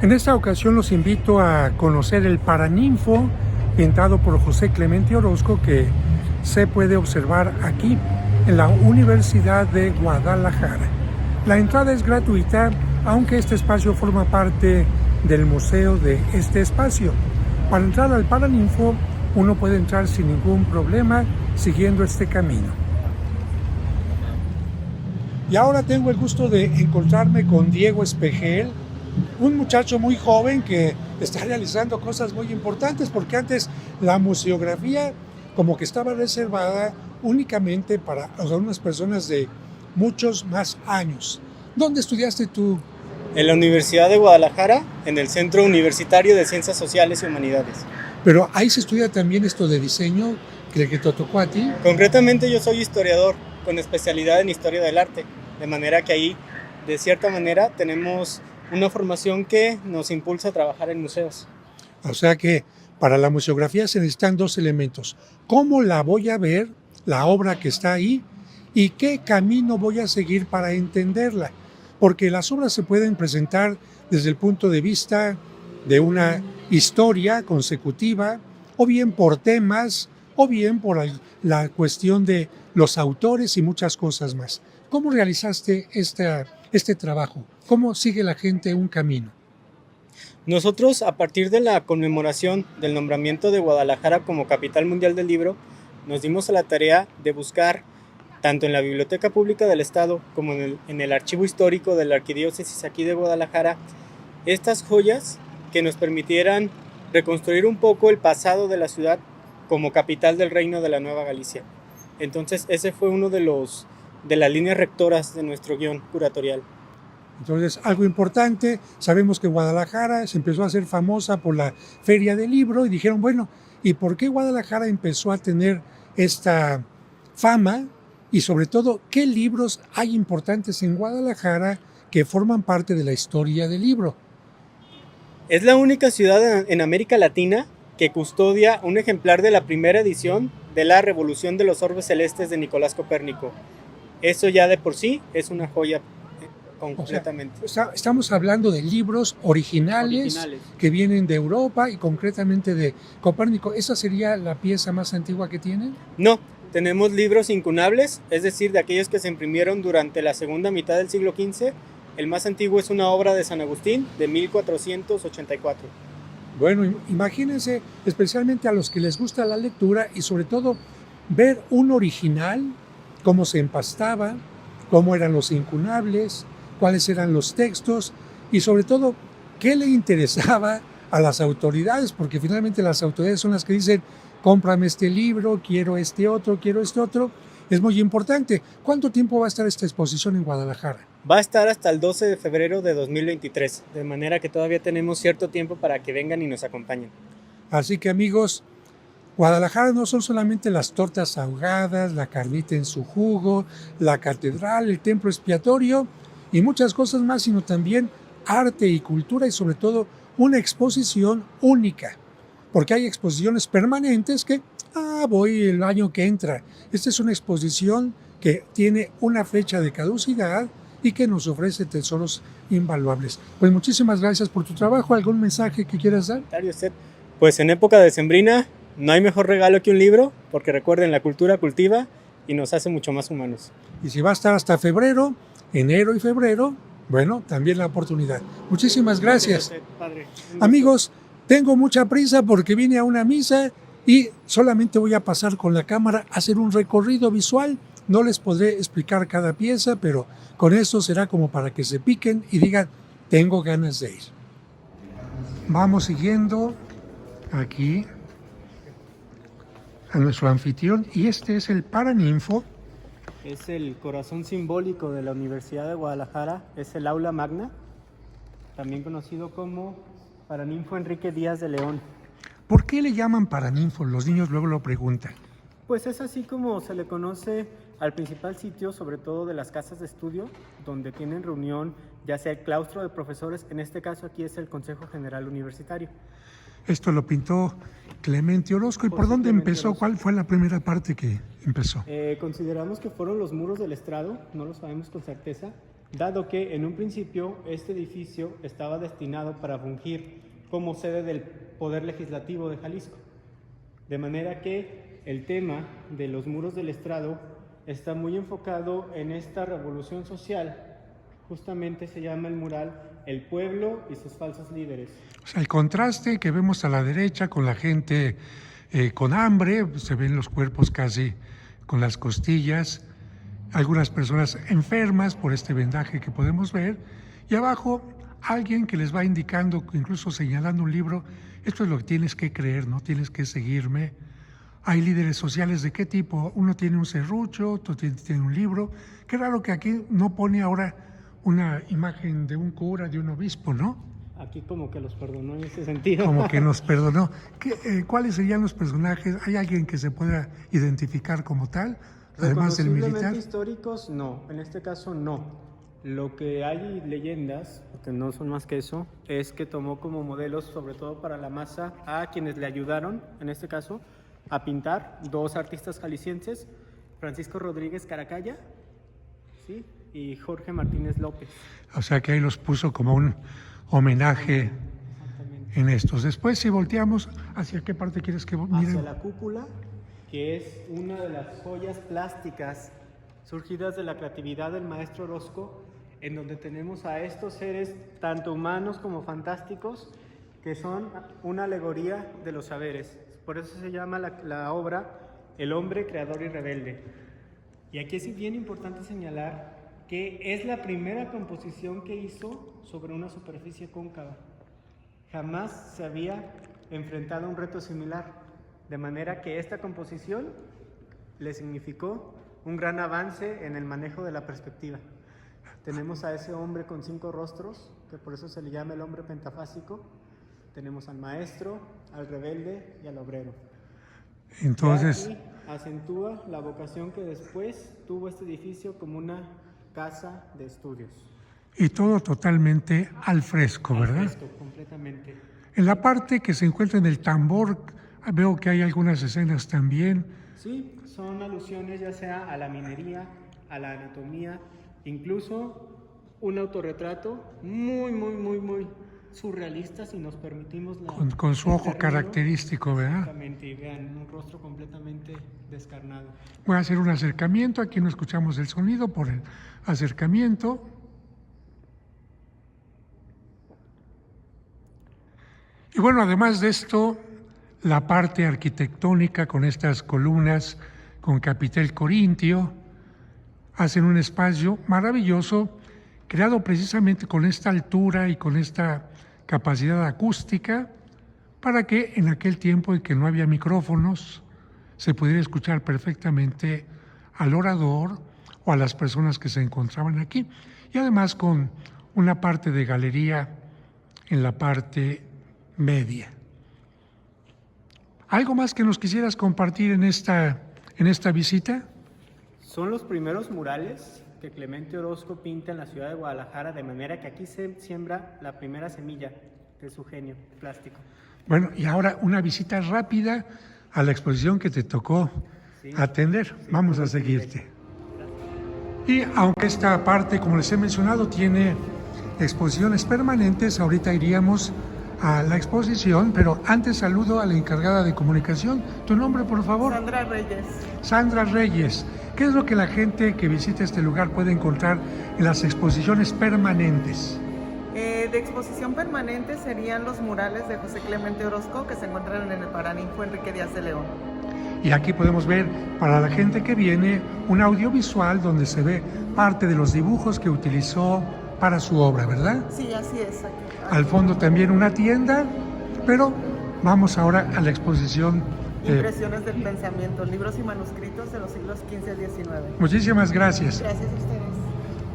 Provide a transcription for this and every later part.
En esta ocasión los invito a conocer el Paraninfo, pintado por José Clemente Orozco, que se puede observar aquí en la Universidad de Guadalajara. La entrada es gratuita, aunque este espacio forma parte del museo de este espacio. Para entrar al Paraninfo, uno puede entrar sin ningún problema siguiendo este camino. Y ahora tengo el gusto de encontrarme con Diego Espejel, un muchacho muy joven que está realizando cosas muy importantes, porque antes la museografía como que estaba reservada únicamente para algunas personas de muchos más años. ¿Dónde estudiaste tú? En la Universidad de Guadalajara, en el Centro Universitario de Ciencias Sociales y Humanidades. Pero ahí se estudia también esto de diseño, que te tocó a ti. Concretamente yo soy historiador con especialidad en historia del arte, de manera que ahí, de cierta manera, tenemos una formación que nos impulsa a trabajar en museos. O sea que para la museografía se necesitan dos elementos. ¿Cómo la voy a ver, la obra que está ahí, y qué camino voy a seguir para entenderla? Porque las obras se pueden presentar desde el punto de vista de una historia consecutiva, o bien por temas, o bien por la cuestión de los autores y muchas cosas más. ¿Cómo realizaste este trabajo? ¿Cómo sigue la gente un camino? Nosotros, a partir de la conmemoración del nombramiento de Guadalajara como Capital Mundial del Libro, nos dimos a la tarea de buscar, tanto en la Biblioteca Pública del Estado como en el Archivo Histórico de la Arquidiócesis aquí de Guadalajara, estas joyas que nos permitieran reconstruir un poco el pasado de la ciudad como capital del Reino de la Nueva Galicia. Entonces, ese fue uno de las líneas rectoras de nuestro guión curatorial. Entonces, algo importante, sabemos que Guadalajara se empezó a hacer famosa por la Feria del Libro y dijeron, bueno, ¿y por qué Guadalajara empezó a tener esta fama? Y sobre todo, ¿qué libros hay importantes en Guadalajara que forman parte de la historia del libro? Es la única ciudad en América Latina que custodia un ejemplar de la primera edición de la Revolución de los Orbes Celestes de Nicolás Copérnico. Eso ya de por sí es una joya completamente. O sea, estamos hablando de libros originales que vienen de Europa y concretamente de Copérnico. ¿Esa sería la pieza más antigua que tienen? No, tenemos libros incunables, es decir, de aquellos que se imprimieron durante la segunda mitad del siglo XV. El más antiguo es una obra de San Agustín de 1484. Bueno, imagínense, especialmente a los que les gusta la lectura y sobre todo ver un original, cómo se empastaba, cómo eran los incunables, cuáles eran los textos y sobre todo qué le interesaba a las autoridades, porque finalmente las autoridades son las que dicen, cómprame este libro, quiero este otro, quiero este otro. Es muy importante. ¿Cuánto tiempo va a estar esta exposición en Guadalajara? Va a estar hasta el 12 de febrero de 2023, de manera que todavía tenemos cierto tiempo para que vengan y nos acompañen. Así que amigos, Guadalajara no son solamente las tortas ahogadas, la carnita en su jugo, la catedral, el templo expiatorio y muchas cosas más, sino también arte y cultura y sobre todo una exposición única, porque hay exposiciones permanentes que, voy el año que entra. Esta es una exposición que tiene una fecha de caducidad y que nos ofrece tesoros invaluables. Pues muchísimas gracias por tu trabajo. ¿Algún mensaje que quieras dar? Pues en época decembrina no hay mejor regalo que un libro, porque recuerden, la cultura cultiva y nos hace mucho más humanos. Y si va a estar hasta febrero, enero y febrero, bueno, también la oportunidad. Muchísimas gracias. Padre. Amigos, tengo mucha prisa porque vine a una misa y solamente voy a pasar con la cámara a hacer un recorrido visual. No les podré explicar cada pieza, pero con esto será como para que se piquen y digan, tengo ganas de ir. Vamos siguiendo aquí a nuestro anfitrión y este es el Paraninfo. Es el corazón simbólico de la Universidad de Guadalajara, es el aula magna, también conocido como Paraninfo Enrique Díaz de León. ¿Por qué le llaman Paraninfo? Los niños luego lo preguntan. Pues es así como se le conoce al principal sitio, sobre todo de las casas de estudio, donde tienen reunión, ya sea el claustro de profesores, en este caso aquí es el Consejo General Universitario. Esto lo pintó Clemente Orozco. ¿Y por dónde empezó? ¿Cuál fue la primera parte que empezó? Consideramos que fueron los muros del estrado, no lo sabemos con certeza, dado que en un principio este edificio estaba destinado para fungir como sede del Poder Legislativo de Jalisco. De manera que el tema de los muros del estrado está muy enfocado en esta revolución social. Justamente se llama el mural El pueblo y sus falsos líderes. O sea, el contraste que vemos a la derecha con la gente con hambre, se ven los cuerpos casi con las costillas, algunas personas enfermas por este vendaje que podemos ver, y abajo alguien que les va indicando, incluso señalando un libro, esto es lo que tienes que creer, no tienes que seguirme. Hay líderes sociales de qué tipo, uno tiene un serrucho, otro tiene un libro. Qué raro que aquí no pone ahora una imagen de un cura, de un obispo, ¿no? Aquí como que los perdonó en ese sentido. Como que nos perdonó. ¿Cuáles serían los personajes? ¿Hay alguien que se pueda identificar como tal? Además del militar. Históricos, no. En este caso, no. Lo que hay leyendas, porque no son más que eso, es que tomó como modelos, sobre todo para la masa, a quienes le ayudaron, en este caso, a pintar, dos artistas jaliscienses, Francisco Rodríguez Caracalla, ¿sí?, y Jorge Martínez López. O sea que ahí los puso como un homenaje en estos. Después, si volteamos, ¿hacia qué parte quieres que miren? Hacia la cúpula, que es una de las joyas plásticas surgidas de la creatividad del maestro Orozco, en donde tenemos a estos seres, tanto humanos como fantásticos, que son una alegoría de los saberes. Por eso se llama la obra El hombre creador y rebelde. Y aquí es bien importante señalar que es la primera composición que hizo sobre una superficie cóncava. Jamás se había enfrentado a un reto similar, de manera que esta composición le significó un gran avance en el manejo de la perspectiva. Tenemos a ese hombre con 5 rostros, que por eso se le llama el hombre pentafásico. Tenemos al maestro, al rebelde y al obrero. Entonces, y aquí acentúa la vocación que después tuvo este edificio como una casa de estudios. Y todo totalmente al fresco, ¿verdad? Al fresco, completamente. En la parte que se encuentra en el tambor, veo que hay algunas escenas también. Sí, son alusiones ya sea a la minería, a la anatomía, incluso un autorretrato muy surrealista, si nos permitimos con su ojo característico, ¿verdad? Exactamente, y vean, un rostro completamente descarnado. Voy a hacer un acercamiento, aquí no escuchamos el sonido por el acercamiento. Y bueno, además de esto, la parte arquitectónica con estas columnas, con capitel corintio, hacen un espacio maravilloso, creado precisamente con esta altura y con esta capacidad acústica, para que en aquel tiempo en que no había micrófonos, se pudiera escuchar perfectamente al orador o a las personas que se encontraban aquí. Y además con una parte de galería en la parte media. ¿Algo más que nos quisieras compartir en esta visita? Son los primeros murales que Clemente Orozco pinta en la ciudad de Guadalajara, de manera que aquí se siembra la primera semilla de su genio plástico. Bueno, y ahora una visita rápida a la exposición que te tocó atender. Sí, vamos a seguirte. Y aunque esta parte, como les he mencionado, tiene exposiciones permanentes, ahorita iríamos a la exposición, pero antes saludo a la encargada de comunicación. ¿Tu nombre, por favor? Sandra Reyes. Sandra Reyes. ¿Qué es lo que la gente que visita este lugar puede encontrar en las exposiciones permanentes? De exposición permanente serían los murales de José Clemente Orozco, que se encuentran en el Paraninfo Enrique Díaz de León. Y aquí podemos ver, para la gente que viene, un audiovisual donde se ve parte de los dibujos que utilizó para su obra, ¿verdad? Sí, así es. Aquí. Al fondo también una tienda, pero vamos ahora a la exposición. Impresiones del pensamiento, libros y manuscritos de los siglos XV a XIX. Muchísimas gracias. Gracias a ustedes.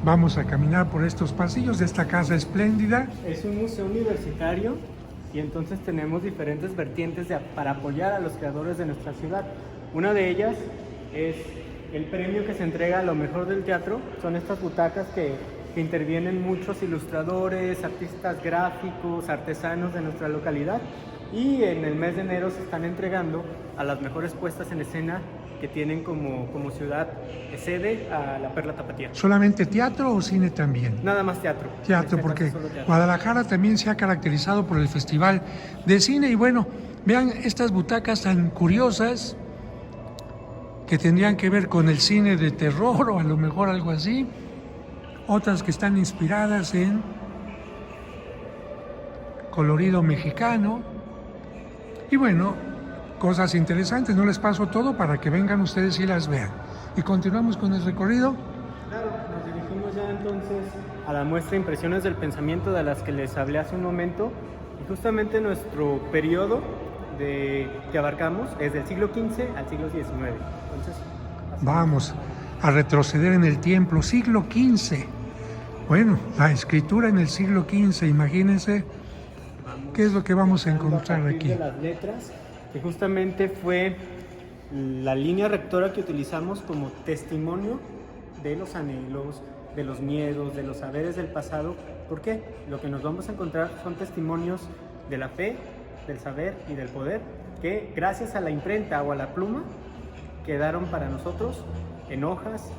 Vamos a caminar por estos pasillos de esta casa espléndida. Es un museo universitario y entonces tenemos diferentes vertientes para apoyar a los creadores de nuestra ciudad. Una de ellas es el premio que se entrega a lo mejor del teatro. Son estas butacas que que intervienen muchos ilustradores, artistas gráficos, artesanos de nuestra localidad, y en el mes de enero se están entregando a las mejores puestas en escena que tienen como ciudad sede a la Perla Tapatía. ¿Solamente teatro o cine también? Nada más teatro. Teatro, porque teatro. Guadalajara también se ha caracterizado por el Festival de Cine. Y bueno, vean estas butacas tan curiosas que tendrían que ver con el cine de terror o a lo mejor algo así. Otras que están inspiradas en colorido mexicano. Y bueno, cosas interesantes. No les paso todo para que vengan ustedes y las vean. Y continuamos con el recorrido. Claro, nos dirigimos ya entonces a la muestra Impresiones del Pensamiento, de las que les hablé hace un momento. Y justamente nuestro periodo que abarcamos es del siglo XV al siglo XIX. Entonces, vamos a retroceder en el tiempo, siglo XV. Bueno, la escritura en el siglo XV, imagínense qué es lo que vamos a encontrar aquí. De las letras, que justamente fue la línea rectora que utilizamos como testimonio de los anhelos, de los miedos, de los saberes del pasado. ¿Por qué? Lo que nos vamos a encontrar son testimonios de la fe, del saber y del poder, que gracias a la imprenta o a la pluma quedaron para nosotros en hojas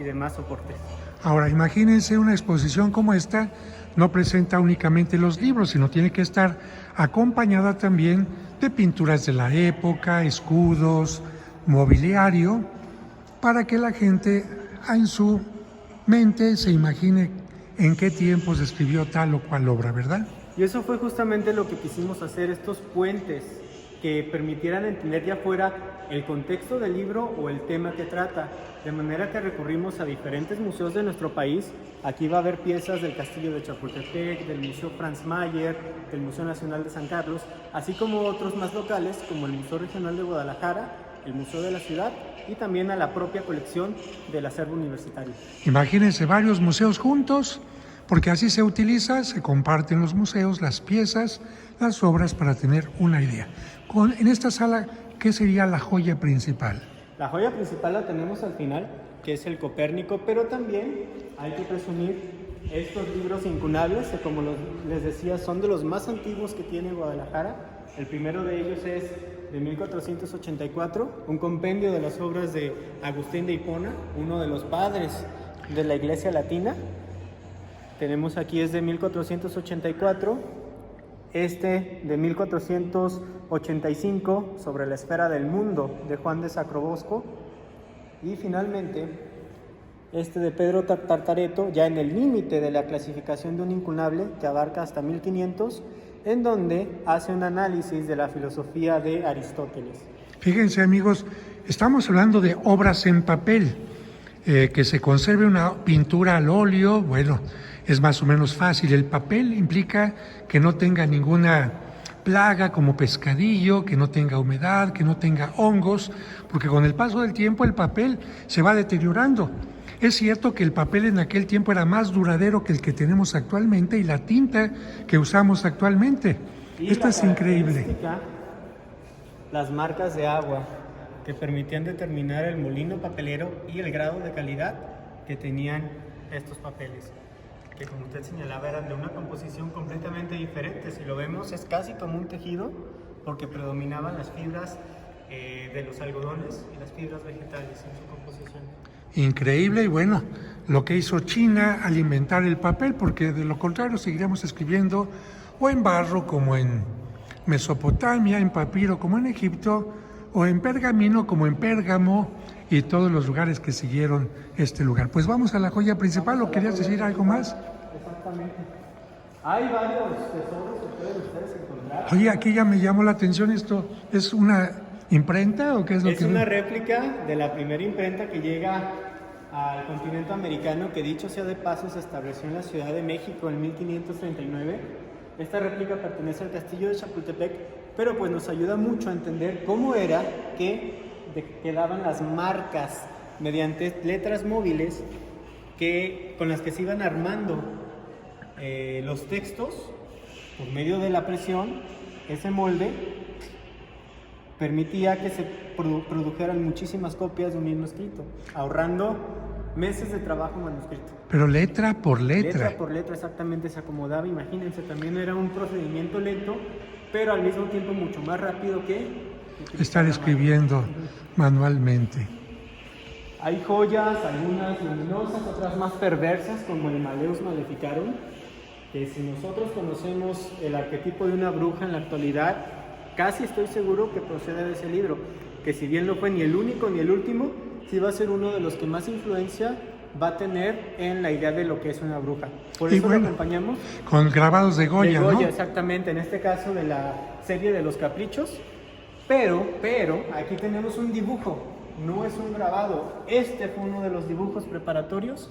y demás soportes. Ahora, imagínense una exposición como esta, no presenta únicamente los libros, sino tiene que estar acompañada también de pinturas de la época, escudos, mobiliario, para que la gente en su mente se imagine en qué tiempo se escribió tal o cual obra, ¿verdad? Y eso fue justamente lo que quisimos hacer, estos puentes que permitieran entender ya fuera el contexto del libro o el tema que trata, de manera que recurrimos a diferentes museos de nuestro país. Aquí va a haber piezas del Castillo de Chapultepec, del Museo Franz Mayer, del Museo Nacional de San Carlos, así como otros más locales como el Museo Regional de Guadalajara, el Museo de la Ciudad y también a la propia colección del acervo universitario. Imagínense varios museos juntos, porque así se utiliza, se comparten los museos, las piezas, las obras para tener una idea. En esta sala, ¿qué sería la joya principal? La joya principal la tenemos al final, que es el Copérnico, pero también hay que presumir estos libros incunables, que como les decía, son de los más antiguos que tiene Guadalajara. El primero de ellos es de 1484, un compendio de las obras de Agustín de Hipona, uno de los padres de la Iglesia Latina. Tenemos aquí es de 1484. Este de 1485, sobre la esfera del mundo, de Juan de Sacrobosco. Y finalmente, este de Pedro Tartareto, ya en el límite de la clasificación de un incunable, que abarca hasta 1500, en donde hace un análisis de la filosofía de Aristóteles. Fíjense, amigos, estamos hablando de obras en papel, que se conserve una pintura al óleo, bueno, es más o menos fácil. El papel implica que no tenga ninguna plaga como pescadillo, que no tenga humedad, que no tenga hongos, porque con el paso del tiempo el papel se va deteriorando. Es cierto que el papel en aquel tiempo era más duradero que el que tenemos actualmente y la tinta que usamos actualmente. Esto es increíble. Las marcas de agua que permitían determinar el molino papelero y el grado de calidad que tenían estos papeles, que como usted señalaba eran de una composición completamente diferente. Si lo vemos es casi como un tejido, porque predominaban las fibras de los algodones y las fibras vegetales en su composición. Increíble. Y bueno, lo que hizo China al inventar el papel, porque de lo contrario seguiríamos escribiendo o en barro como en Mesopotamia, en papiro como en Egipto, o en pergamino como en Pérgamo y todos los lugares que siguieron este lugar. Pues vamos a la joya principal. ¿O querías decir algo más? Exactamente. Hay varios tesoros que pueden ustedes encontrar. Oye, aquí ya me llamó la atención esto. ¿Es una imprenta o qué es lo que es? Es una réplica de la primera imprenta que llega al continente americano, que dicho sea de paso se estableció en la Ciudad de México en 1539. Esta réplica pertenece al Castillo de Chapultepec, pero pues nos ayuda mucho a entender cómo era que quedaban las marcas mediante letras móviles con las que se iban armando los textos por medio de la presión. Ese molde permitía que se produjeran muchísimas copias de un mismo escrito, ahorrando meses de trabajo manuscrito. Pero letra por letra. Letra por letra, exactamente, se acomodaba. Imagínense, también era un procedimiento lento, pero al mismo tiempo mucho más rápido que Estar escribiendo manualmente. Hay joyas, algunas luminosas, otras más perversas, como el Malleus Maleficarum, que si nosotros conocemos el arquetipo de una bruja en la actualidad, casi estoy seguro que procede de ese libro, que si bien no fue ni el único ni el último, sí va a ser uno de los que más influencia va a tener en la idea de lo que es una bruja. Por eso lo acompañamos con grabados de Goya, ¿no? Exactamente, en este caso de la serie de los caprichos, pero aquí tenemos un dibujo, no es un grabado. Este fue uno de los dibujos preparatorios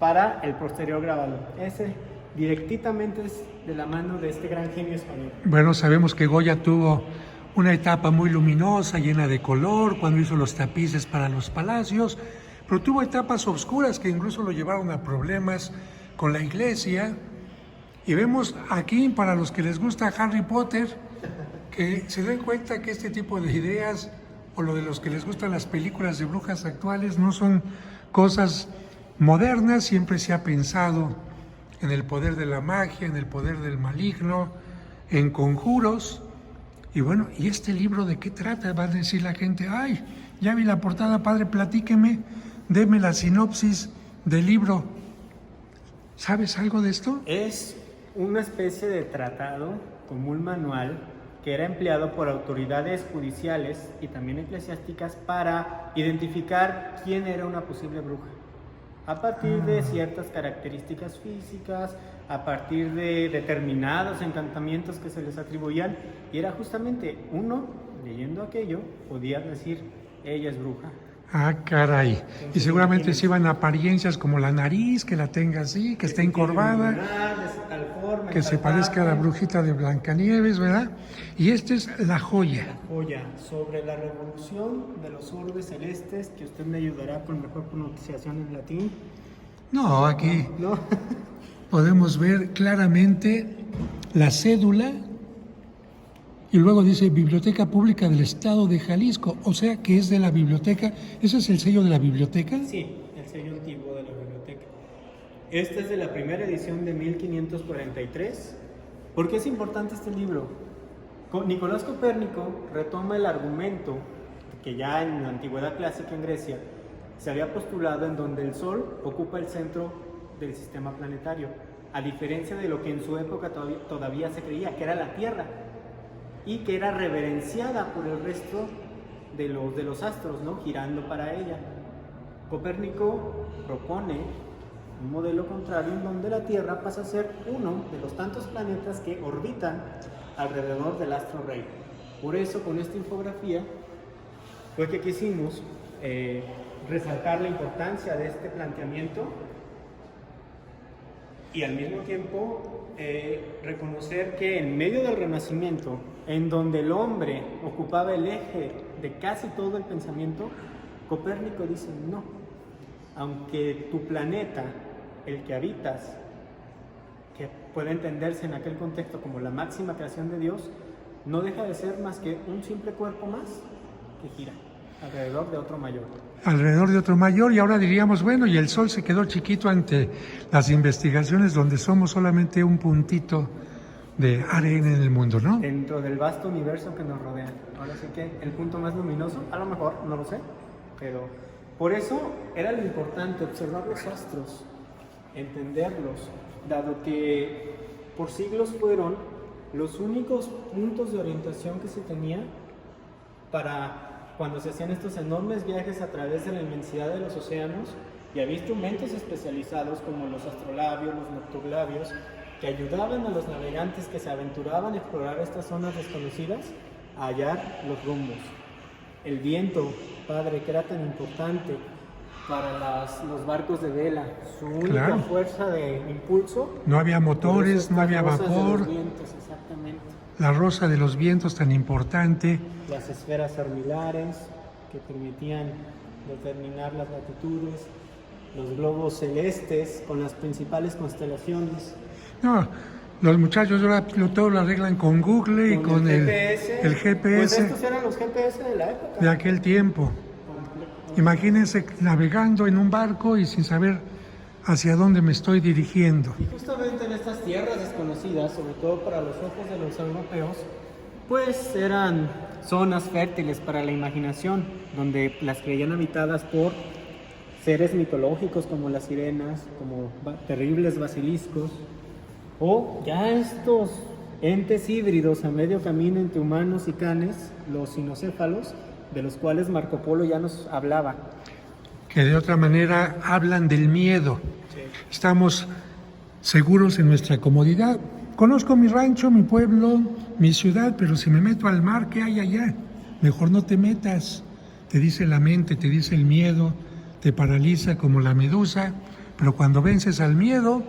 para el posterior grabado. Ese directamente es de la mano de este gran genio español. Bueno, sabemos que Goya tuvo una etapa muy luminosa, llena de color, cuando hizo los tapices para los palacios, pero tuvo etapas oscuras que incluso lo llevaron a problemas con la iglesia. Y vemos aquí, para los que les gusta Harry Potter, que se den cuenta que este tipo de ideas, o lo de los que les gustan las películas de brujas actuales, no son cosas modernas. Siempre se ha pensado en el poder de la magia, en el poder del maligno, en conjuros. Y bueno, ¿y este libro de qué trata? Va a decir la gente, ay, ya vi la portada, padre, platíqueme, deme la sinopsis del libro. ¿Sabes algo de esto? Es una especie de tratado, como un manual, que era empleado por autoridades judiciales y también eclesiásticas para identificar quién era una posible bruja. A partir de ciertas características físicas, a partir de determinados encantamientos que se les atribuían, y era justamente uno, leyendo aquello, podía decir, ella es bruja. Ah, caray. Y seguramente se iban apariencias como la nariz, que la tenga así, que esté encorvada, que se parezca a la brujita de Blancanieves, ¿verdad? Y esta es la joya. La joya sobre la revolución de los orbes celestes, que usted me ayudará con mejor pronunciación en latín. No, aquí ¿No? podemos ver claramente la cédula. Y luego dice Biblioteca Pública del Estado de Jalisco, o sea que es de la biblioteca. ¿Ese es el sello de la biblioteca? Sí, el sello antiguo de la biblioteca. Esta es de la primera edición de 1543. ¿Por qué es importante este libro? Nicolás Copérnico retoma el argumento que ya en la antigüedad clásica en Grecia se había postulado, en donde el Sol ocupa el centro del sistema planetario, a diferencia de lo que en su época todavía se creía, que era la Tierra, y que era reverenciada por el resto de los astros, ¿no?, girando para ella. Copérnico propone un modelo contrario, en donde la Tierra pasa a ser uno de los tantos planetas que orbitan alrededor del astro rey. Por eso, con esta infografía fue que quisimos resaltar la importancia de este planteamiento y al mismo tiempo reconocer que en medio del Renacimiento, en donde el hombre ocupaba el eje de casi todo el pensamiento, Copérnico dice no, aunque tu planeta, el que habitas, que puede entenderse en aquel contexto como la máxima creación de Dios, no deja de ser más que un simple cuerpo más que gira alrededor de otro mayor. Alrededor de otro mayor, y ahora diríamos, bueno, y el Sol se quedó chiquito ante las investigaciones, donde somos solamente un puntito de arena en el mundo, ¿no? Dentro del vasto universo que nos rodea. Ahora sí que el punto más luminoso, a lo mejor, no lo sé, pero por eso era lo importante observar los astros, entenderlos, dado que por siglos fueron los únicos puntos de orientación que se tenía para cuando se hacían estos enormes viajes a través de la inmensidad de los océanos, y había instrumentos especializados como los astrolabios, los nocturlabios, que ayudaban a los navegantes que se aventuraban a explorar estas zonas desconocidas a hallar los rumbos. El viento, padre, que era tan importante para los barcos de vela, su única fuerza de impulso. No había motores, no había vapor. Los vientos, exactamente. La rosa de los vientos tan importante. Las esferas armilares que permitían determinar las latitudes, los globos celestes con las principales constelaciones. No, los muchachos ahora todo lo arreglan con Google y con el GPS. Pues estos eran los GPS de la época. De aquel tiempo. Imagínense navegando en un barco y sin saber hacia dónde me estoy dirigiendo. Y justamente en estas tierras desconocidas, sobre todo para los ojos de los europeos, pues eran zonas fértiles para la imaginación, donde las creían habitadas por seres mitológicos como las sirenas, como terribles basiliscos, o ya estos entes híbridos a medio camino entre humanos y canes, los cinocéfalos, de los cuales Marco Polo ya nos hablaba. Que de otra manera hablan del miedo. Estamos seguros en nuestra comodidad. Conozco mi rancho, mi pueblo, mi ciudad, pero si me meto al mar, ¿qué hay allá? Mejor no te metas. Te dice la mente, te dice el miedo, te paraliza como la medusa, pero cuando vences al miedo,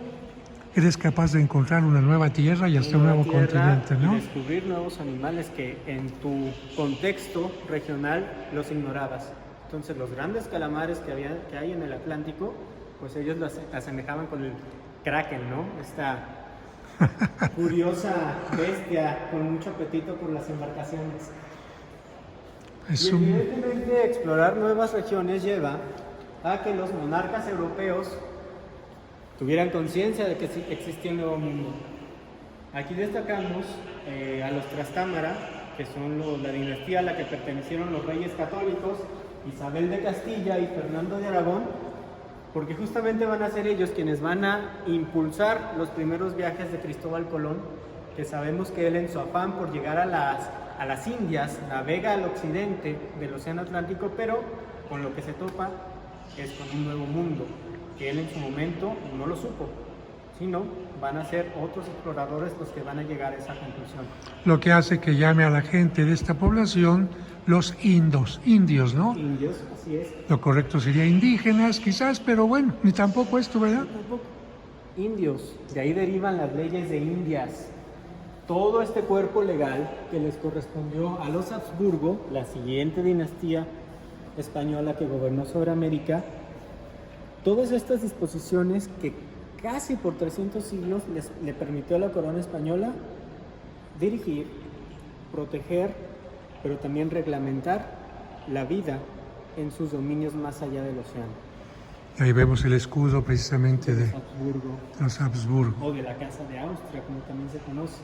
eres capaz de encontrar una nueva tierra y hasta un nuevo continente, ¿no? Y descubrir nuevos animales que en tu contexto regional los ignorabas. Entonces los grandes calamares que hay en el Atlántico, pues ellos los asemejaban con el kraken, ¿no? Esta curiosa bestia con mucho apetito por las embarcaciones. Y evidentemente explorar nuevas regiones lleva a que los monarcas europeos tuvieran conciencia de que existía un nuevo mundo. Aquí destacamos a los Trastámara, que son la dinastía a la que pertenecieron los reyes católicos, Isabel de Castilla y Fernando de Aragón, porque justamente van a ser ellos quienes van a impulsar los primeros viajes de Cristóbal Colón, que sabemos que él en su afán por llegar a las Indias navega al occidente del Océano Atlántico, pero con lo que se topa es con un nuevo mundo, que él en su momento no lo supo, sino van a ser otros exploradores los que van a llegar a esa conclusión. Lo que hace que llame a la gente de esta población los indios, ¿no? Indios, así es. Lo correcto sería indígenas, quizás, pero bueno, ni tampoco esto, ¿verdad? Tampoco. Indios, de ahí derivan las leyes de Indias. Todo este cuerpo legal que les correspondió a los Habsburgo, la siguiente dinastía española que gobernó sobre América, todas estas disposiciones que casi por 300 siglos le permitió a la corona española dirigir, proteger, pero también reglamentar la vida en sus dominios más allá del océano. Ahí vemos el escudo precisamente de los Habsburgo. O de la Casa de Austria, como también se conoce.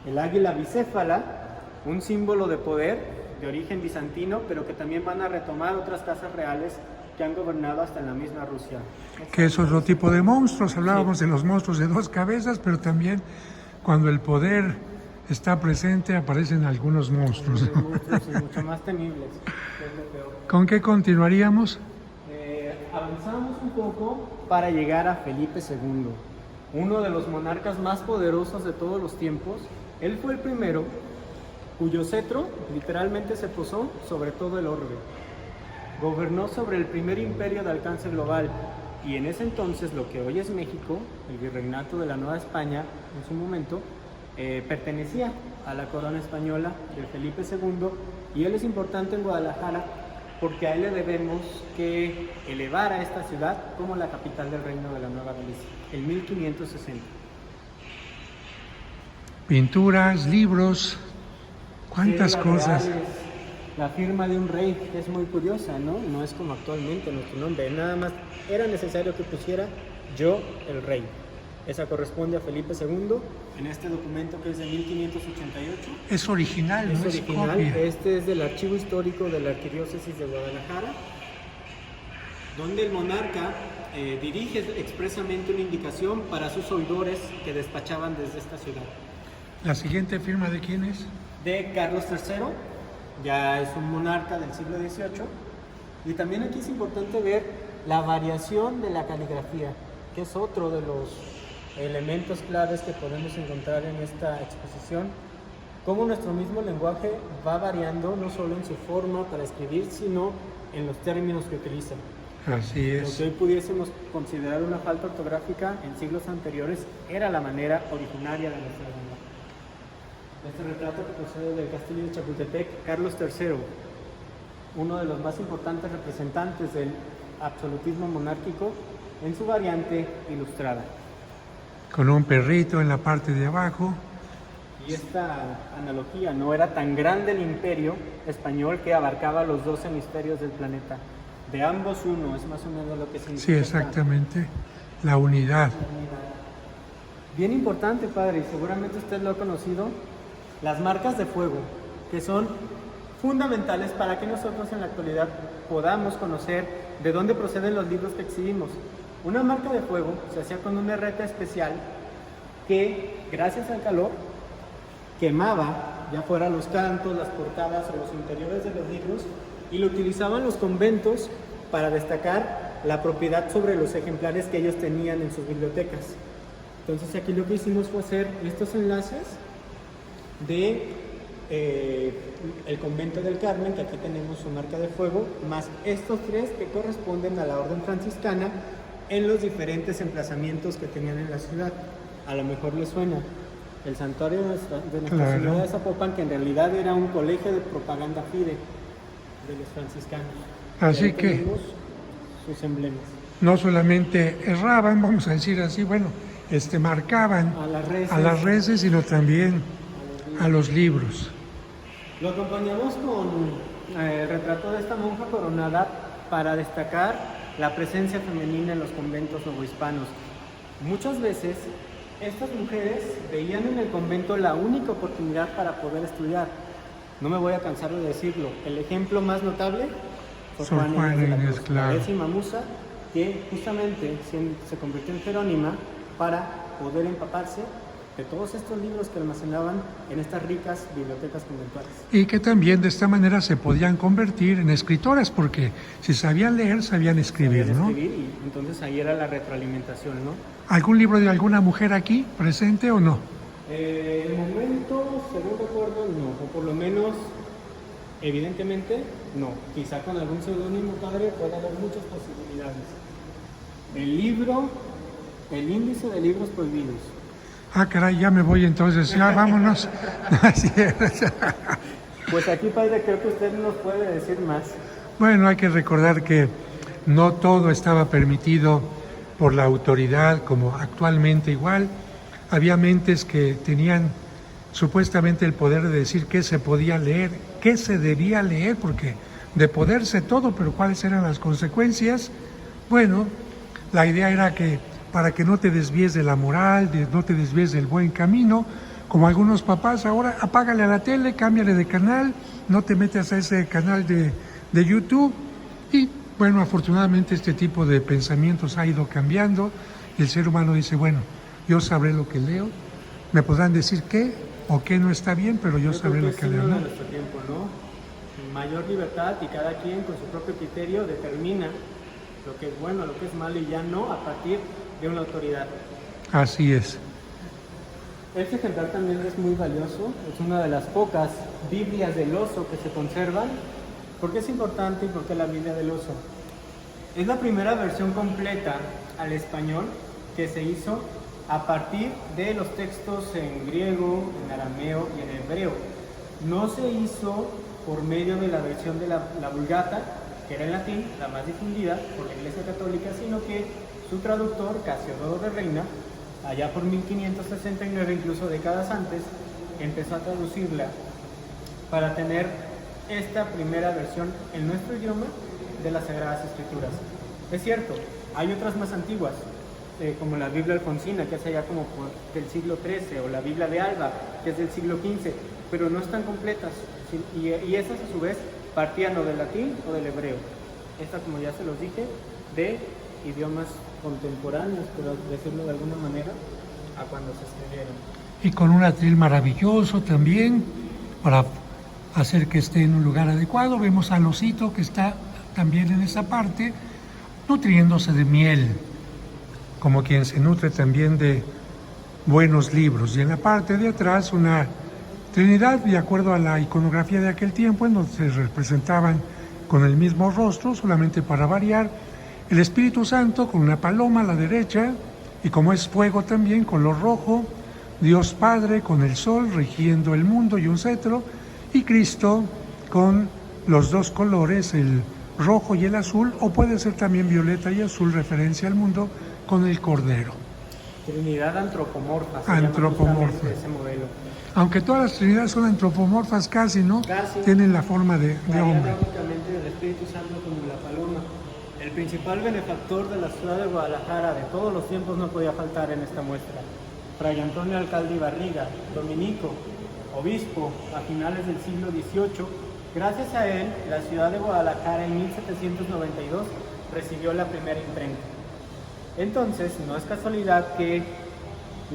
El águila bicéfala, un símbolo de poder de origen bizantino, pero que también van a retomar otras casas reales que han gobernado hasta en la misma Rusia. Que es otro tipo de monstruos. Hablábamos de los monstruos de dos cabezas, pero también cuando el poder está presente aparecen algunos monstruos. Monstruos y mucho más temibles, que es lo peor. ¿Con qué continuaríamos? Avanzamos un poco para llegar a Felipe II, uno de los monarcas más poderosos de todos los tiempos. Él fue el primero cuyo cetro literalmente se posó sobre todo el orbe. Gobernó sobre el primer imperio de alcance global y en ese entonces lo que hoy es México, el virreinato de la Nueva España en su momento, pertenecía a la corona española de Felipe II, y él es importante en Guadalajara porque a él le debemos que elevar a esta ciudad como la capital del Reino de la Nueva Galicia, en 1560. Pinturas, libros, cuántas cosas. Reales, la firma de un rey, que es muy curiosa, ¿no? No es como actualmente nuestro nombre, nada más era necesario que pusiera yo el rey. Esa corresponde a Felipe II en este documento que es de 1588. Es original, es no original. Es copia. Este es del archivo histórico de la Arquidiócesis de Guadalajara, donde el monarca dirige expresamente una indicación para sus oidores que despachaban desde esta ciudad. ¿La siguiente firma de quién es? De Carlos III, ya es un monarca del siglo XVIII. Y también aquí es importante ver la variación de la caligrafía, que es otro de los elementos claves que podemos encontrar en esta exposición, cómo nuestro mismo lenguaje va variando no solo en su forma para escribir, sino en los términos que utiliza. Así es. Lo que hoy pudiésemos considerar una falta ortográfica en siglos anteriores era la manera originaria de nuestra lengua. Este retrato que procede del castillo de Chapultepec, Carlos III, uno de los más importantes representantes del absolutismo monárquico en su variante ilustrada. Con un perrito en la parte de abajo. Y esta analogía, no era tan grande el imperio español que abarcaba los dos hemisferios del planeta. De ambos uno, es más o menos lo que significa. Sí, exactamente. La unidad. Bien importante, padre, y seguramente usted lo ha conocido, las marcas de fuego, que son fundamentales para que nosotros en la actualidad podamos conocer de dónde proceden los libros que exhibimos. Una marca de fuego se hacía con un herrete especial que, gracias al calor, quemaba ya fuera los cantos, las portadas o los interiores de los libros, y lo utilizaban los conventos para destacar la propiedad sobre los ejemplares que ellos tenían en sus bibliotecas. Entonces aquí lo que hicimos fue hacer estos enlaces de el convento del Carmen, que aquí tenemos su marca de fuego, más estos tres que corresponden a la orden franciscana en los diferentes emplazamientos que tenían en la ciudad. A lo mejor les suena el santuario de Nuestra Señora de Zapopan, que en realidad era un colegio de propaganda fide de los franciscanos. Así que sus emblemas. No solamente erraban, vamos a decir así, bueno, marcaban a las reses, sino también a los libros. Lo acompañamos con el retrato de esta monja coronada para destacar la presencia femenina en los conventos novohispanos. Muchas veces estas mujeres veían en el convento la única oportunidad para poder estudiar. No me voy a cansar de decirlo. El ejemplo más notable fue Juana Inés, la décima musa, que justamente se convirtió en jerónima para poder empaparse de todos estos libros que almacenaban en estas ricas bibliotecas conventuales. Y que también de esta manera se podían convertir en escritoras, porque si sabían leer, sabían escribir, ¿no? Y entonces ahí era la retroalimentación, ¿no? ¿Algún libro de alguna mujer aquí presente o no? El momento, según recuerdo, no, o por lo menos, evidentemente, no. Quizá con algún seudónimo, padre, puede haber muchas posibilidades. El libro, el índice de libros prohibidos. Ah, caray, ya me voy entonces, ya vámonos. Pues aquí, padre, creo que usted nos puede decir más. Bueno, hay que recordar que no todo estaba permitido por la autoridad, como actualmente igual. Había mentes que tenían supuestamente el poder de decir qué se podía leer, qué se debía leer, porque de poderse todo, pero cuáles eran las consecuencias. Bueno, la idea era que para que no te desvíes de la moral, no te desvíes del buen camino, como algunos papás ahora, apágale a la tele, cámbiale de canal, no te metas a ese canal de YouTube. Y bueno, afortunadamente este tipo de pensamientos ha ido cambiando y el ser humano dice, bueno, yo sabré lo que leo, me podrán decir qué o qué no está bien, pero yo sabré lo que leo, ¿no? Nuestro tiempo, ¿no? Mayor libertad, y cada quien con su propio criterio determina lo que es bueno, lo que es malo, y ya no a partir de una autoridad. Así es. Este ejemplar también es muy valioso, es una de las pocas Biblias del oso que se conservan. ¿Por qué es importante y por qué la Biblia del oso? Es la primera versión completa al español que se hizo a partir de los textos en griego, en arameo y en hebreo. No se hizo por medio de la versión de la Vulgata, que era en latín, la más difundida por la Iglesia Católica, sino que su traductor, Casiodoro de Reina, allá por 1569, incluso décadas antes, empezó a traducirla para tener esta primera versión en nuestro idioma de las Sagradas Escrituras. Es cierto, hay otras más antiguas, como la Biblia Alfonsina, que es allá como del siglo XIII, o la Biblia de Alba, que es del siglo XV, pero no están completas, y esas a su vez partían o del latín o del hebreo. Esta, como ya se los dije, de idiomas contemporáneos, por decirlo de alguna manera, a cuando se escribieron. Y con un atril maravilloso también, para hacer que esté en un lugar adecuado. Vemos al osito que está también en esa parte, nutriéndose de miel, como quien se nutre también de buenos libros. Y en la parte de atrás una Trinidad, de acuerdo a la iconografía de aquel tiempo, en donde se representaban con el mismo rostro, solamente para variar, el Espíritu Santo con una paloma a la derecha, y como es fuego también, color rojo, Dios Padre con el sol rigiendo el mundo y un cetro, y Cristo con los dos colores, el rojo y el azul, o puede ser también violeta y azul, referencia al mundo, con el Cordero. Trinidad antropomorfa. Antropomorfa. Ese modelo. Aunque todas las trinidades son antropomorfas casi, ¿no? Casi. Tienen la forma de hombre. Lógicamente el Espíritu Santo como la paloma. principal benefactor de la ciudad de Guadalajara de todos los tiempos no podía faltar en esta muestra. Fray Antonio Alcalde y Barriga, dominico, obispo a finales del siglo XVIII. Gracias a él, la ciudad de Guadalajara en 1792 recibió la primera imprenta. Entonces, no es casualidad que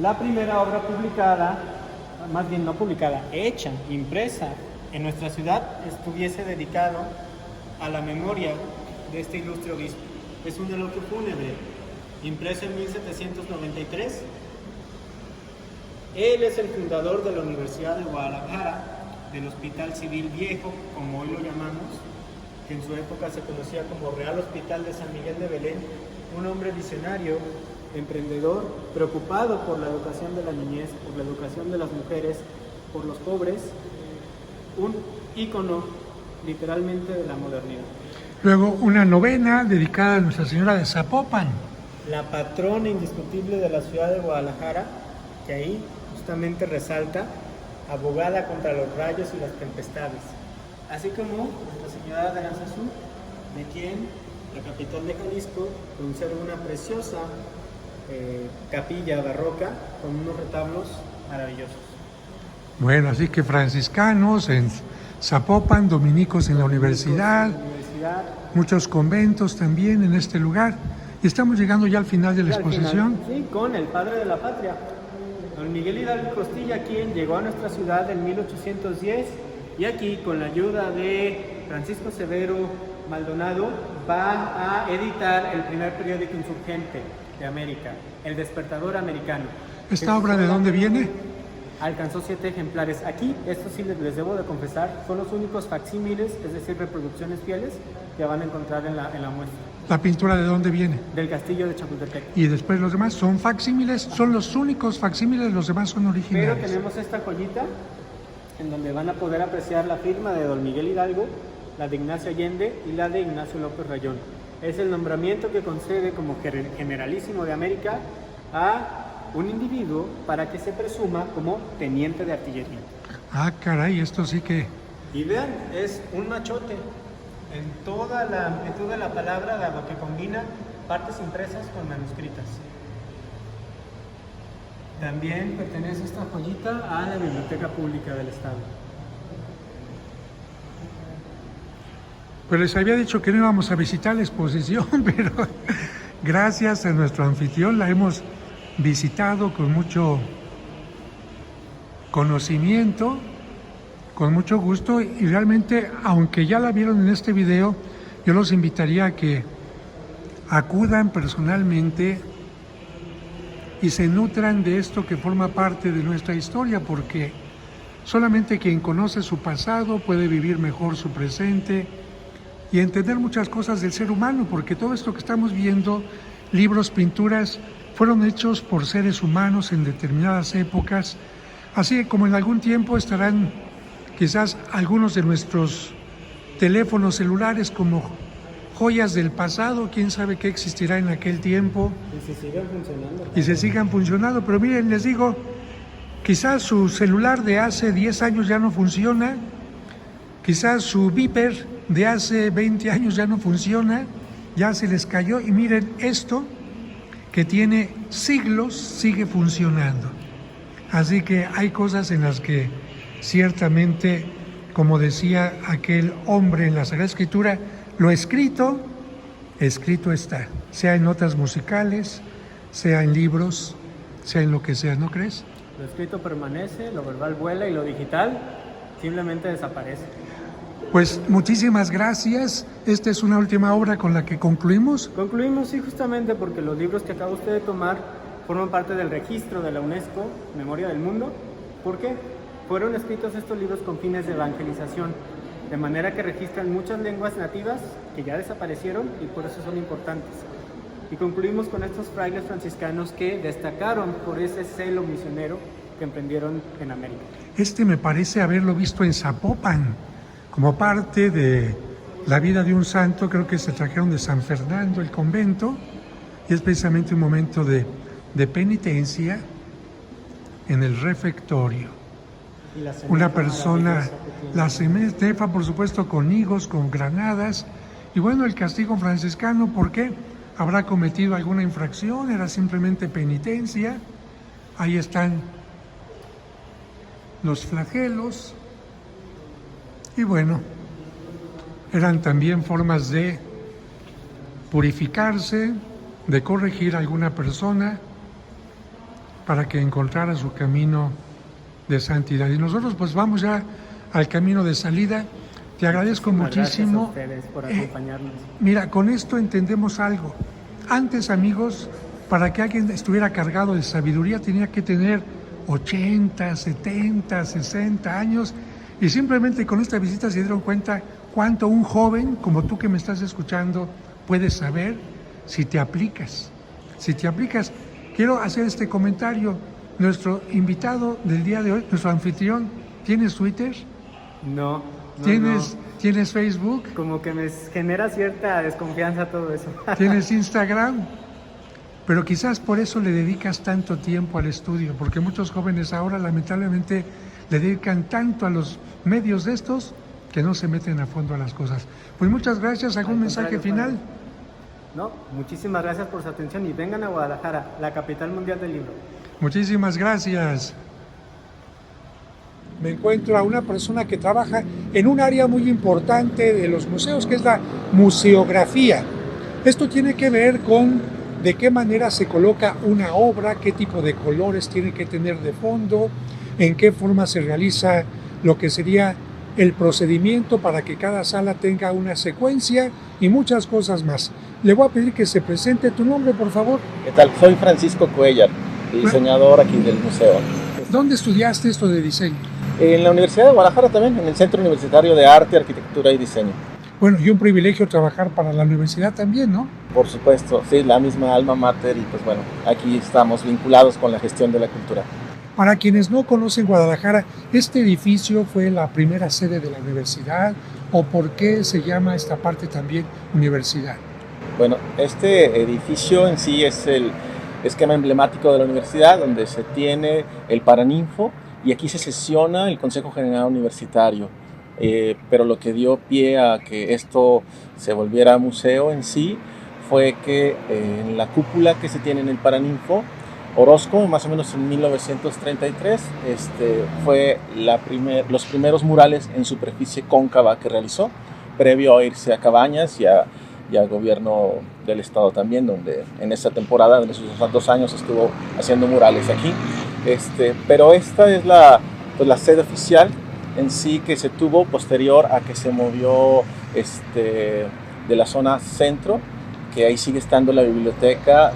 la primera obra publicada, más bien no publicada, hecha, impresa en nuestra ciudad, estuviese dedicado a la memoria de este ilustre obispo. Es un eloquio fúnebre, impreso en 1793. Él es el fundador de la Universidad de Guadalajara, del Hospital Civil Viejo, como hoy lo llamamos, que en su época se conocía como Real Hospital de San Miguel de Belén, un hombre visionario, emprendedor, preocupado por la educación de la niñez, por la educación de las mujeres, por los pobres, un ícono literalmente de la modernidad. Luego una novena dedicada a Nuestra Señora de Zapopan. La patrona indiscutible de la ciudad de Guadalajara, que ahí justamente resalta, abogada contra los rayos y las tempestades, así como Nuestra Señora de Aranzazú, de quien la capital de Jalisco conserva una preciosa capilla barroca con unos retablos maravillosos. Bueno, así que franciscanos en Zapopan, dominicos en la universidad, muchos conventos también en este lugar. Y estamos llegando ya al final de la exposición. Sí, con el padre de la patria, don Miguel Hidalgo Costilla, quien llegó a nuestra ciudad en 1810 y aquí, con la ayuda de Francisco Severo Maldonado, va a editar el primer periódico insurgente de América, El Despertador Americano. ¿Esta obra de dónde viene? Alcanzó 7 ejemplares. Aquí, esto sí les debo de confesar, son los únicos facsímiles, es decir, reproducciones fieles, que van a encontrar en la muestra. ¿La pintura de dónde viene? Del castillo de Chapultepec. Y después los demás son facsímiles, son los únicos facsímiles, los demás son originales. Pero tenemos esta joyita en donde van a poder apreciar la firma de don Miguel Hidalgo, la de Ignacio Allende y la de Ignacio López Rayón. Es el nombramiento que concede como generalísimo de América a un individuo para que se presuma como teniente de artillería. Ah, caray, esto sí que... Y vean, es un machote en toda la amplitud de la palabra, dado que combina partes impresas con manuscritas. También pertenece esta joyita a la Biblioteca Pública del Estado. Pues les había dicho que no íbamos a visitar la exposición, pero gracias a nuestro anfitrión la hemos visitado con mucho conocimiento, con mucho gusto, y realmente, aunque ya la vieron en este video, yo los invitaría a que acudan personalmente y se nutran de esto que forma parte de nuestra historia, porque solamente quien conoce su pasado puede vivir mejor su presente y entender muchas cosas del ser humano, porque todo esto que estamos viendo, libros, pinturas, fueron hechos por seres humanos en determinadas épocas, así como en algún tiempo estarán quizás algunos de nuestros teléfonos celulares como joyas del pasado, quién sabe qué existirá en aquel tiempo. Y se sigan funcionando. Y se sigan funcionando, pero miren, les digo, quizás su celular de hace 10 años ya no funciona, quizás su Viper de hace 20 años ya no funciona, ya se les cayó, y miren esto, que tiene siglos, sigue funcionando. Así que hay cosas en las que ciertamente, como decía aquel hombre en la Sagrada Escritura, lo escrito, escrito está, sea en notas musicales, sea en libros, sea en lo que sea, ¿no crees? Lo escrito permanece, lo verbal vuela y lo digital simplemente desaparece. Pues muchísimas gracias. Esta es una última obra con la que concluimos. Concluimos, sí, justamente porque los libros que acaba usted de tomar forman parte del registro de la UNESCO, Memoria del Mundo. ¿Por qué? Fueron escritos estos libros con fines de evangelización, de manera que registran muchas lenguas nativas que ya desaparecieron y por eso son importantes. Y concluimos con estos frailes franciscanos que destacaron por ese celo misionero que emprendieron en América. Este me parece haberlo visto en Zapopan, como parte de la vida de un santo. Creo que se trajeron de San Fernando, el convento, y es precisamente un momento de penitencia en el refectorio. Una persona, la cenefa, por supuesto, con higos, con granadas, Y bueno, el castigo franciscano, ¿por qué? ¿Habrá cometido alguna infracción? ¿Era simplemente penitencia? Ahí están los flagelos. Y bueno, eran también formas de purificarse, de corregir a alguna persona para que encontrara su camino de santidad. Y nosotros pues vamos ya al camino de salida. Te agradezco muchísimo. Gracias a ustedes por acompañarnos. Mira, con esto entendemos algo. Antes, amigos, para que alguien estuviera cargado de sabiduría tenía que tener 80, 70, 60 años, y simplemente con esta visita se dieron cuenta cuánto un joven como tú que me estás escuchando puede saber si te aplicas. Si te aplicas. Quiero hacer este comentario. Nuestro invitado del día de hoy, nuestro anfitrión, ¿tienes Twitter? No. ¿Tienes Facebook? Como que me genera cierta desconfianza todo eso. ¿Tienes Instagram? Pero quizás por eso le dedicas tanto tiempo al estudio, porque muchos jóvenes ahora lamentablemente le dedican tanto a los medios de estos que no se meten a fondo a las cosas. Pues muchas gracias. ¿Algún mensaje final? No, muchísimas gracias por su atención y vengan a Guadalajara, la capital mundial del libro. Muchísimas gracias. Me encuentro a una persona que trabaja en un área muy importante de los museos, que es la museografía. Esto tiene que ver con de qué manera se coloca una obra, qué tipo de colores tiene que tener de fondo, en qué forma se realiza lo que sería el procedimiento para que cada sala tenga una secuencia y muchas cosas más. Le voy a pedir que se presente. Tu nombre, por favor. ¿Qué tal? Soy Francisco Cuellar, diseñador aquí del museo. ¿Dónde estudiaste esto de diseño? En la Universidad de Guadalajara también, en el Centro Universitario de Arte, Arquitectura y Diseño. Bueno, y un privilegio trabajar para la universidad también, ¿no? Por supuesto, sí, la misma alma mater y pues bueno, aquí estamos vinculados con la gestión de la cultura. Para quienes no conocen Guadalajara, ¿este edificio fue la primera sede de la universidad o por qué se llama esta parte también universidad? Bueno, este edificio en sí es el esquema emblemático de la universidad, donde se tiene el Paraninfo y aquí se sesiona el Consejo General Universitario. Pero lo que dio pie a que esto se volviera museo en sí fue que en la cúpula que se tiene en el Paraninfo, Orozco, más o menos en 1933, fue los primeros murales en superficie cóncava que realizó, previo a irse a Cabañas y al gobierno del estado también, donde en esa temporada, en esos 2 años, estuvo haciendo murales aquí. Pero esta es la sede oficial en sí que se tuvo posterior a que se movió de la zona centro, que ahí sigue estando la biblioteca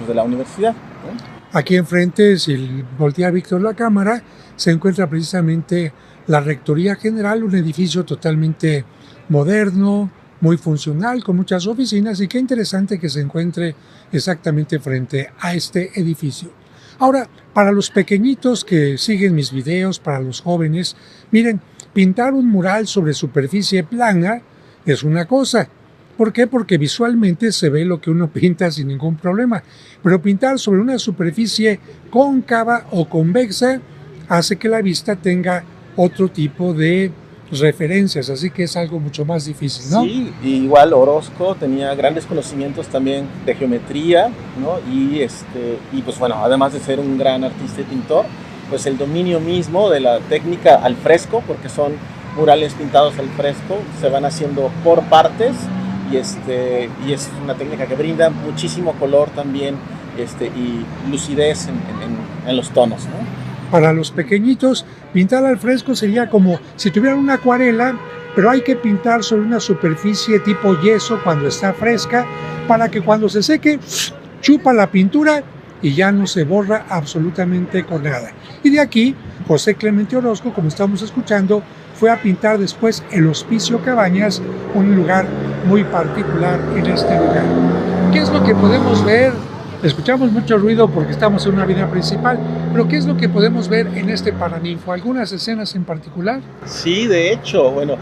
de la universidad, ¿no? Aquí enfrente, si voltea Víctor la cámara, se encuentra precisamente la Rectoría General, un edificio totalmente moderno, muy funcional, con muchas oficinas, y qué interesante que se encuentre exactamente frente a este edificio. Ahora, para los pequeñitos que siguen mis videos, para los jóvenes, miren, pintar un mural sobre superficie plana es una cosa. ¿Por qué? Porque visualmente se ve lo que uno pinta sin ningún problema. Pero pintar sobre una superficie cóncava o convexa hace que la vista tenga otro tipo de referencias, así que es algo mucho más difícil, ¿no? Sí, igual Orozco tenía grandes conocimientos también de geometría, ¿no? Y pues bueno, además de ser un gran artista y pintor, pues el dominio mismo de la técnica al fresco, porque son murales pintados al fresco, se van haciendo por partes y es una técnica que brinda muchísimo color también y lucidez en los tonos, ¿no? Para los pequeñitos, pintar al fresco sería como si tuvieran una acuarela, pero hay que pintar sobre una superficie tipo yeso cuando está fresca, para que cuando se seque, chupa la pintura y ya no se borra absolutamente con nada. Y de aquí, José Clemente Orozco, como estamos escuchando, fue a pintar después el Hospicio Cabañas, un lugar muy particular en este lugar. ¿Qué es lo que podemos ver? Escuchamos mucho ruido porque estamos en una avenida principal, pero ¿qué es lo que podemos ver en este Paraninfo? ¿Algunas escenas en particular? Sí, de hecho, bueno,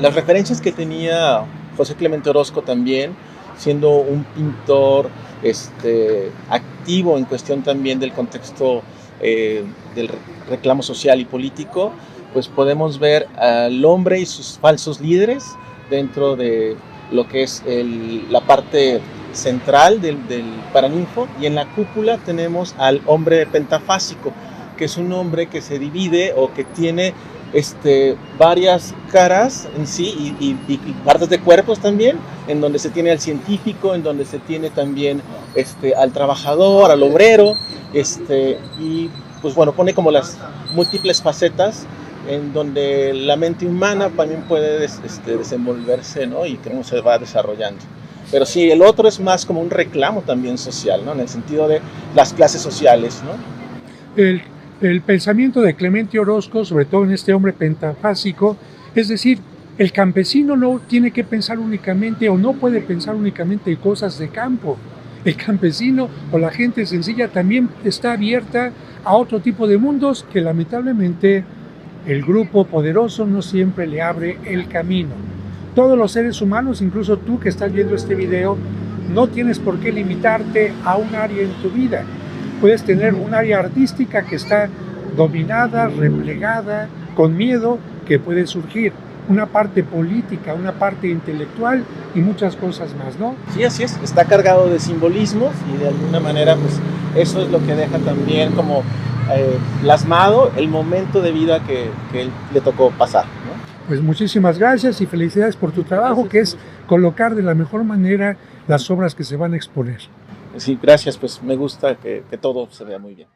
las referencias que tenía José Clemente Orozco también, siendo un pintor activo en cuestión también del contexto del reclamo social y político, pues podemos ver al hombre y sus falsos líderes dentro de lo que es la parte central del Paraninfo, y en la cúpula tenemos al hombre pentafásico, que es un hombre que se divide o que tiene varias caras en sí y partes de cuerpos también, en donde se tiene al científico, en donde se tiene también al trabajador, al obrero, y pues bueno, pone como las múltiples facetas en donde la mente humana también puede desenvolverse, ¿no? Y cómo se va desarrollando. Pero sí, el otro es más como un reclamo también social, ¿no? En el sentido de las clases sociales, ¿no? El pensamiento de Clemente Orozco, sobre todo en este hombre pentafásico, es decir, el campesino no tiene que pensar únicamente o no puede pensar únicamente en cosas de campo. El campesino o la gente sencilla también está abierta a otro tipo de mundos que lamentablemente el grupo poderoso no siempre le abre el camino. Todos los seres humanos, incluso tú que estás viendo este video, no tienes por qué limitarte a un área en tu vida. Puedes tener un área artística que está dominada, replegada, con miedo, que puede surgir. Una parte política, una parte intelectual y muchas cosas más, ¿no? Sí, así es. Está cargado de simbolismos y de alguna manera, pues, eso es lo que deja también como plasmado el momento de vida que él le tocó pasar, ¿no? Pues muchísimas gracias y felicidades por tu trabajo, que es colocar de la mejor manera las obras que se van a exponer. Sí, gracias, pues me gusta que todo se vea muy bien.